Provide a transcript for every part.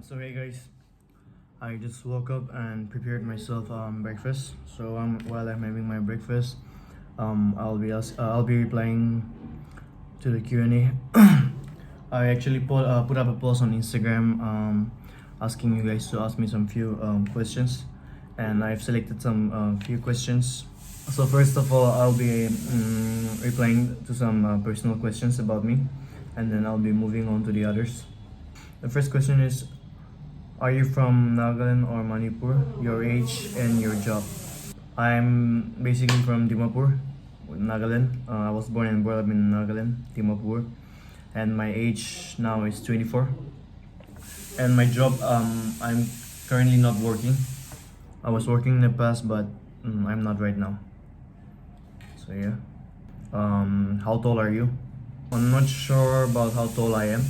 So hey guys, I just woke up and prepared myself breakfast. So while I'm having my breakfast, I'll be replying to the Q&A. I actually put up a post on Instagram asking you guys to ask me some few questions, and I've selected some few questions. So first of all, I'll be replying to some personal questions about me, and then I'll be moving on to the others. The first question is, are you from Nagaland or Manipur? Your age and your job. I'm basically from Dimapur, Nagaland. I was born and brought up in Nagaland, Dimapur, and my age now is 24. And my job, I'm currently not working. I was working in the past, but I'm not right now. So yeah. How tall are you? I'm not sure about how tall I am.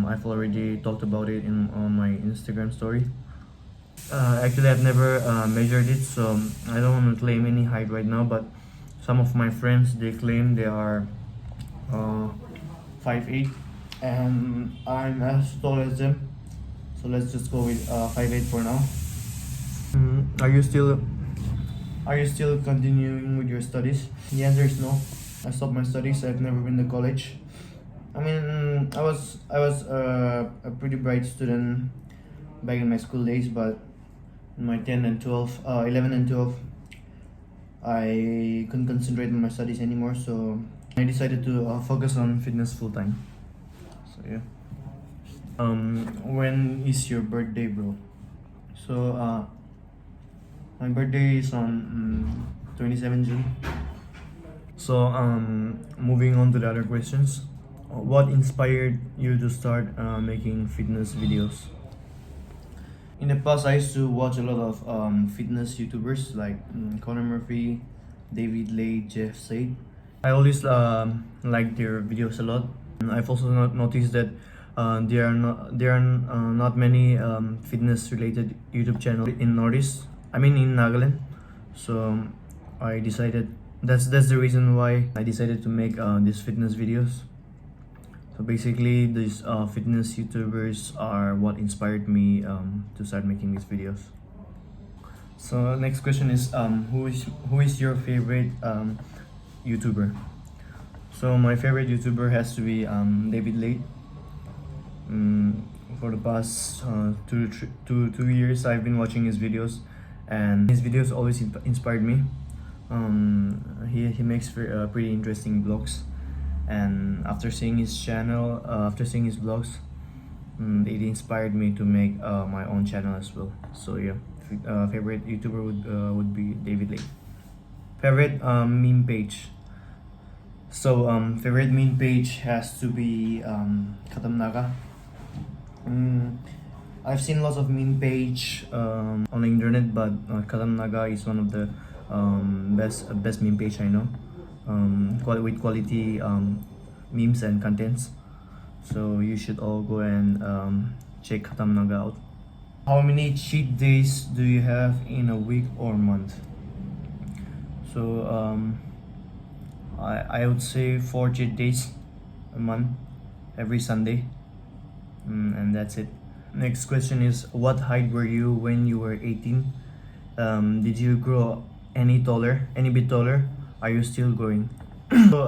I've already talked about it on my Instagram story. Actually, I've never measured it, so I don't want to claim any height right now. But some of my friends, they claim they are uh, 5'8", and I'm as tall as them. So let's just go with 5'8" for now. Are you still continuing with your studies? The answer is no. I stopped my studies. I've never been to college. I mean, I was a pretty bright student back in my school days, but in my 11 and 12, I couldn't concentrate on my studies anymore, so I decided to focus on fitness full time. So yeah. When is your birthday, bro? So my birthday is on 27 June. So moving on to the other questions. What inspired you to start making fitness videos? In the past, I used to watch a lot of fitness YouTubers like Conor Murphy, David Lay, Jeff Said. I always like their videos a lot. And I've also noticed that there are not many fitness related YouTube channels in Northeast. I mean in Nagaland. So I decided that's the reason why I decided to make these fitness videos. So basically, these fitness YouTubers are what inspired me to start making these videos. So next question is, who is your favorite YouTuber? So my favorite YouTuber has to be David Late. For the past 2 years, I've been watching his videos, and his videos always inspired me. He makes pretty interesting vlogs, and after seeing his channel, after seeing his vlogs, it inspired me to make my own channel as well. So yeah, favorite YouTuber would be David Lake. Favorite meme page. So favorite meme page has to be Khatam Naga. I've seen lots of meme page on the internet, but Khatam Naga is one of the best meme page I know. With quality memes and contents. So you should all go and check Khatam Naga out. How many cheat days do you have in a week or month? So I would say 4 cheat days a month, every Sunday, and that's it. Next question is, what height were you when you were 18? Did you grow any bit taller? Are you still growing? So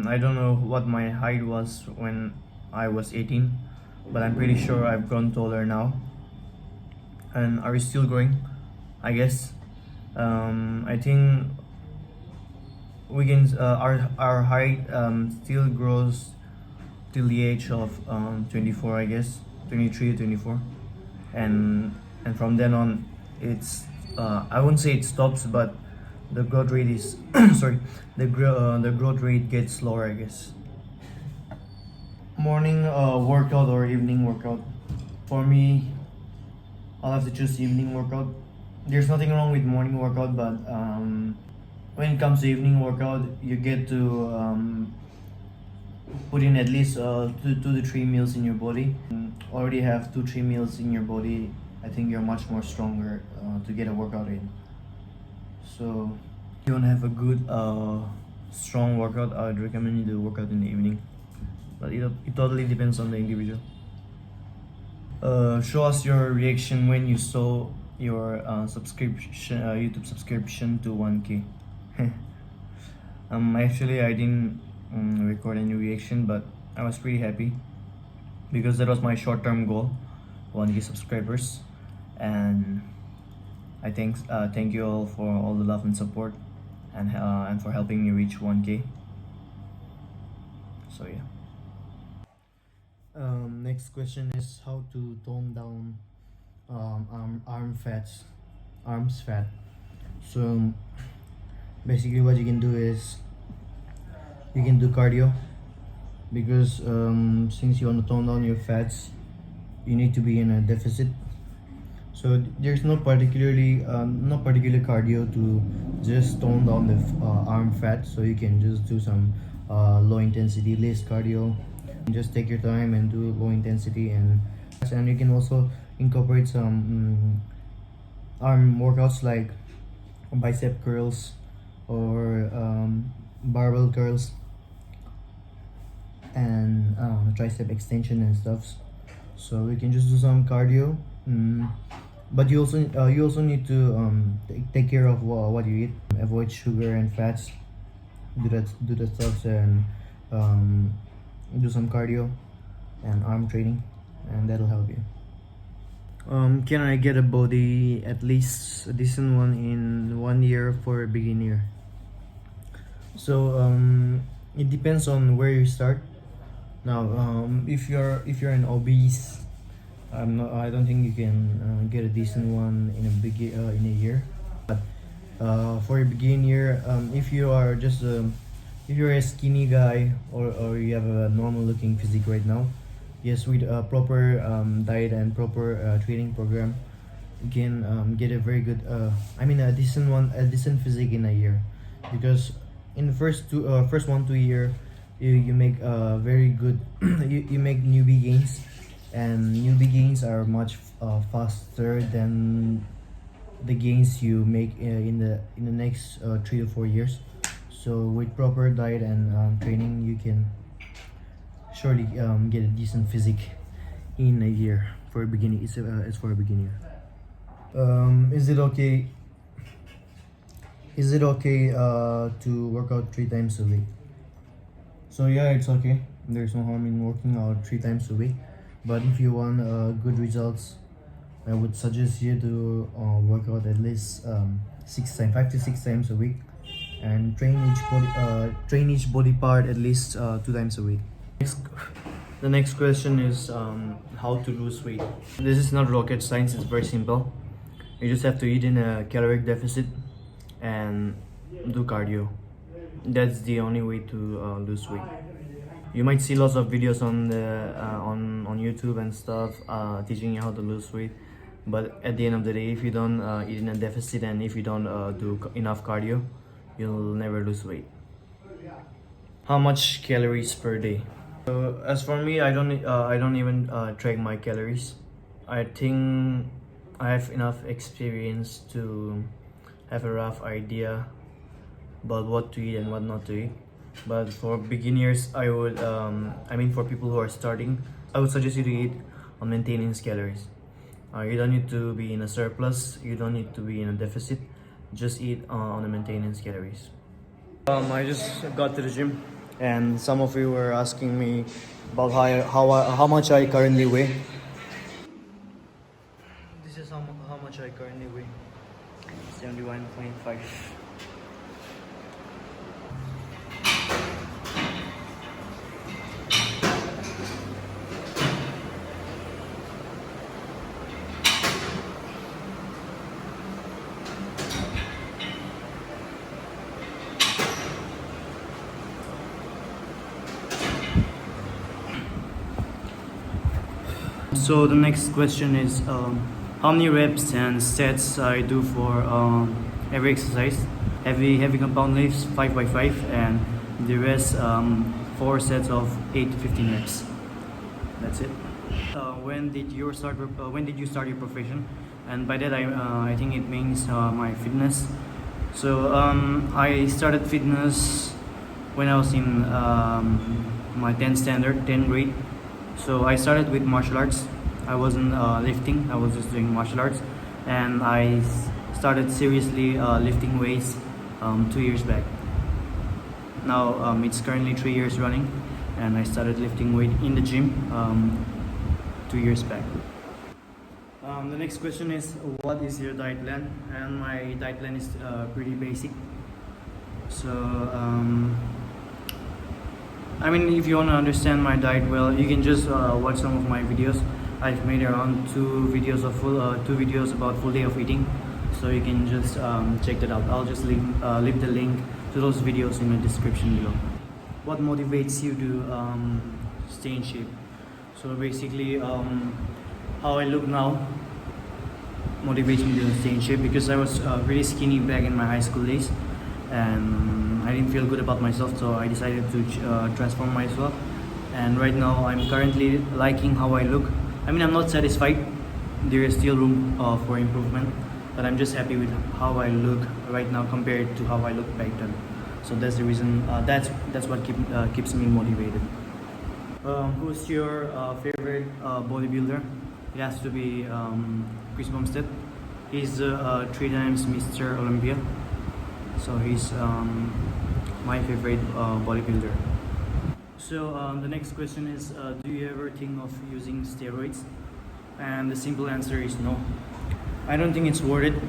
I don't know what my height was when I was 18, but I'm pretty sure I've grown taller now. And are you still growing? I guess. I think we can. Our height still grows till the age of 24, I guess, 23 to 24, and from then on, it's I wouldn't say it stops, but the growth rate is sorry, the growth rate gets slower, I guess. Morning workout or evening workout? For me, I'll have to choose evening workout. There's nothing wrong with morning workout, but when it comes to evening workout, you get to put in at least 2 to 3 meals in your body. Already have 2-3 meals in your body, I think you're much more stronger to get a workout in. So if you want to have a good strong workout, I would recommend you to work out in the evening, but it totally depends on the individual. Show us your reaction when you saw your subscription, YouTube subscription to 1K. Actually, I didn't record any reaction, but I was pretty happy because that was my short-term goal, 1K subscribers, and I thank you all for all the love and support, and for helping me reach 1K. So yeah. Next question is how to tone down arms fat. So basically, what you can do is you can do cardio because since you want to tone down your fats, you need to be in a deficit. So there's no particular cardio to just tone down the arm fat. So you can just do some low intensity less cardio. Just take your time and do low intensity, and you can also incorporate some arm workouts like bicep curls or barbell curls and tricep extension and stuff. So we can just do some cardio. But you also need to take care of what you eat. Avoid sugar and fats. Do that stuff and do some cardio and arm training, and that'll help you. Can I get a body at least a decent one in 1 year for a beginner? So it depends on where you start. Now, if you're an obese, I don't think you can get a decent one in a year. But for a beginner, if you're a skinny guy, or you have a normal looking physique right now, yes, with a proper diet and proper training program, you can get a very good a decent physique in a year. Because in the first 1-2 year, you make very good you make newbie gains, and newbie gains are much faster than the gains you make in the next 3 to 4 years. So with proper diet and training, you can surely get a decent physique in a year for a beginning. It's for a beginner. Is it okay? Is it okay to work out 3 times a week? So yeah, it's okay. There's no harm in working out 3 times a week. But if you want good results, I would suggest you to work out at least 5 to 6 times a week, and train each body part at least 2 times a week. The next question is how to lose weight. This is not rocket science. It's very simple. You just have to eat in a caloric deficit and do cardio. That's the only way to lose weight. You might see lots of videos on YouTube and stuff teaching you how to lose weight, but at the end of the day, if you don't eat in a deficit and if you don't do enough cardio, you'll never lose weight. How much calories per day? So as for me, I don't even track my calories. I think I have enough experience to have a rough idea about what to eat and what not to eat. But for beginners, for people who are starting, I would suggest you to eat on maintenance calories. You don't need to be in a surplus. You don't need to be in a deficit. Just eat on the maintenance calories. I just got to the gym, and some of you were asking me about how much I currently weigh. This is how much I currently weigh. 71.5. So the next question is how many reps and sets I do for every exercise. Heavy compound lifts 5x5, and the rest 4 sets of 8 to 15 reps. That's it. When did you start your profession? And by that I think it means my fitness. So I started fitness when I was in my 10th grade. So I started with martial arts. I wasn't lifting. I was just doing martial arts, and I started seriously lifting weights 2 years back. Now it's currently 3 years running, and I started lifting weight in the gym 2 years back. The next question is, what is your diet plan? And my diet plan is pretty basic. So I mean, if you want to understand my diet well, you can just watch some of my videos. I've made around two videos about full day of eating, so you can just check that out. I'll just leave the link to those videos in the description below. What motivates you to stay in shape? So basically, how I look now motivates me to stay in shape, because I was really skinny back in my high school days, and I didn't feel good about myself, so I decided to transform myself. And right now I'm currently liking how I look. I mean, I'm not satisfied, there is still room for improvement, but I'm just happy with how I look right now compared to how I looked back then. So that's the reason, that's what keeps me motivated. Who's your favorite bodybuilder? It has to be Chris Bumstead. He's 3 times Mr. Olympia, so he's my favorite bodybuilder. So the next question is, do you ever think of using steroids? And the simple answer is no. I don't think it's worth it.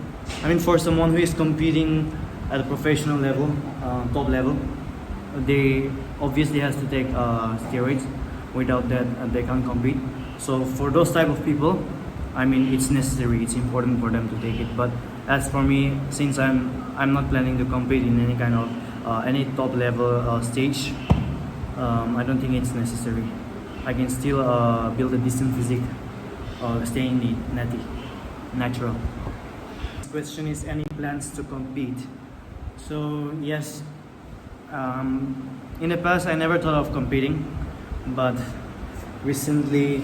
I mean, for someone who is competing at a professional level, top level, they obviously has to take steroids. Without that, they can't compete. So for those type of people, I mean, it's necessary, it's important for them to take it. But as for me, since I'm not planning to compete in any kind of any top level stage, I don't think it's necessary. I can still build a decent physique, staying natural. This question is, any plans to compete? So yes, in the past I never thought of competing, but recently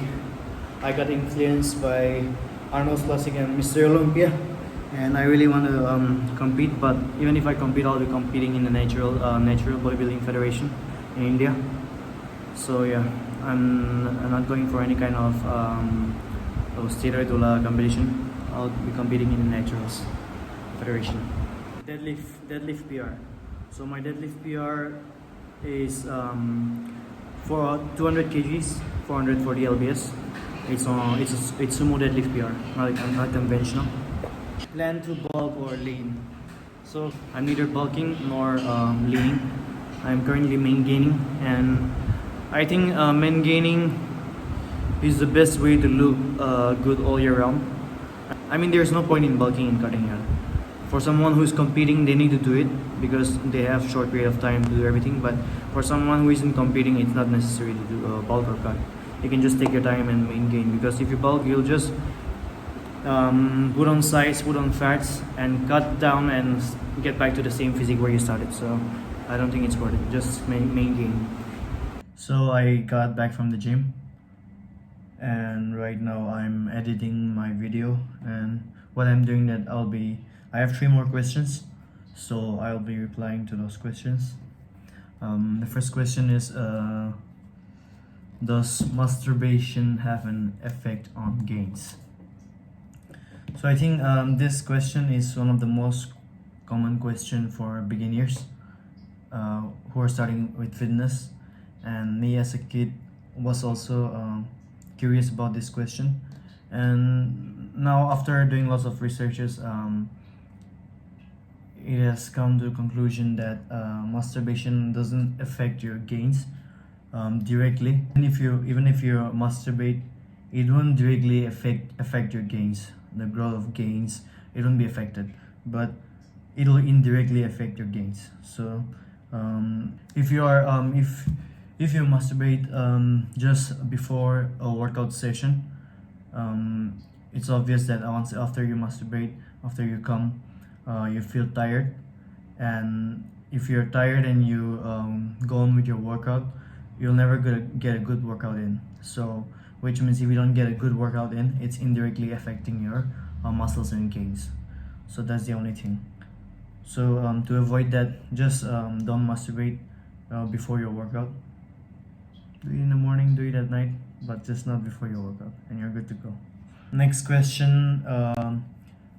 I got influenced by Arnold Schwarzenegger and Mr. Olympia, and I really want to compete. But even if I compete, I'll be competing in the natural bodybuilding federation in India. So yeah, I'm not going for any kind of steroid competition. I'll be competing in the naturals federation. Deadlift PR. So my deadlift PR is for 200 kgs, 440 lbs. It's sumo deadlift PR, not conventional. Plan to bulk or lean. So I'm neither bulking nor leaning. I'm currently main gaining, and I think main gaining is the best way to look good all year round. I mean, there's no point in bulking and cutting out. For someone who's competing, they need to do it because they have short period of time to do everything. But for someone who isn't competing, it's not necessary to do bulk or cut. You can just take your time and main gain, because if you bulk, you'll just put on size, put on fats, and cut down and get back to the same physique where you started. So I don't think it's worth it. Just main gain. So I got back from the gym, and right now I'm editing my video, and while I'm doing that, I have 3 more questions, so I'll be replying to those questions. The first question is, does masturbation have an effect on gains? So I think this question is one of the most common question for beginners who are starting with fitness, and me as a kid was also curious about this question. And now, after doing lots of researches, it has come to the conclusion that masturbation doesn't affect your gains directly. Even if you masturbate, it won't directly affect your gains. The growth of gains, it won't be affected, but it'll indirectly affect your gains. So if you masturbate just before a workout session, it's obvious that after you masturbate, after you come, you feel tired, and if you're tired and you go on with your workout, you'll never get a good workout in. So which means if you don't get a good workout in, it's indirectly affecting your muscles and gains. So that's the only thing. So to avoid that, just don't masturbate before your workout. Do it in the morning, do it sleep at night, but just not before you wake up, and you're good to go. Next question: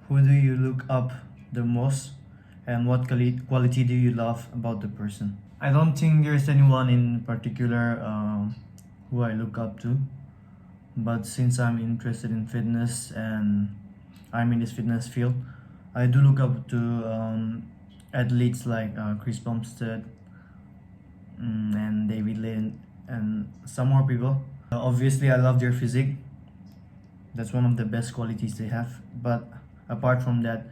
who do you look up the most, and what quality do you love about the person? I don't think there's anyone in particular who I look up to, but since I'm interested in fitness and I'm in this fitness field, I do look up to athletes like Chris Bumstead, and David Lane, and some more people. Obviously, I love their physique. That's one of the best qualities they have. But apart from that,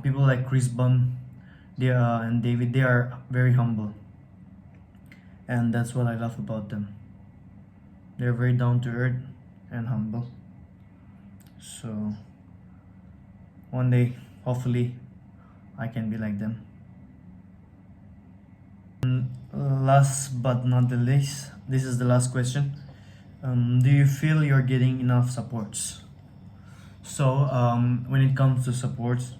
people like Chris Bum, and David, they are very humble, and that's what I love about them. They're very down to earth and humble. So one day, hopefully, I can be like them. Last but not the least, this is the last question. Do you feel you're getting enough supports? So when it comes to supports,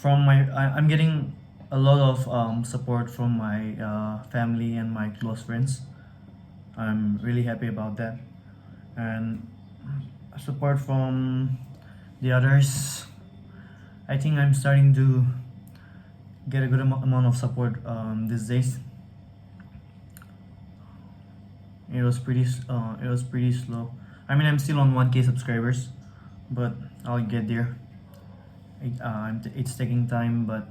I'm getting a lot of support from my family and my close friends. I'm really happy about that, and support from the others. I think I'm starting to get a good amount of support these days. It was pretty slow. I mean, I'm still on 1K subscribers, but I'll get there. It's taking time, but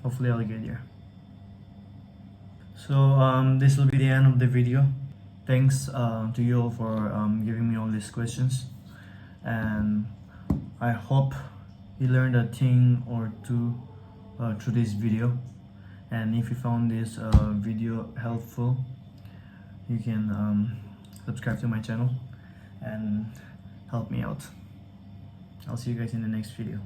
hopefully I'll get there. So this will be the end of the video. Thanks to you all for giving me all these questions, and I hope you learned a thing or two through this video. And if you found this video helpful, you can subscribe to my channel and help me out. I'll see you guys in the next video.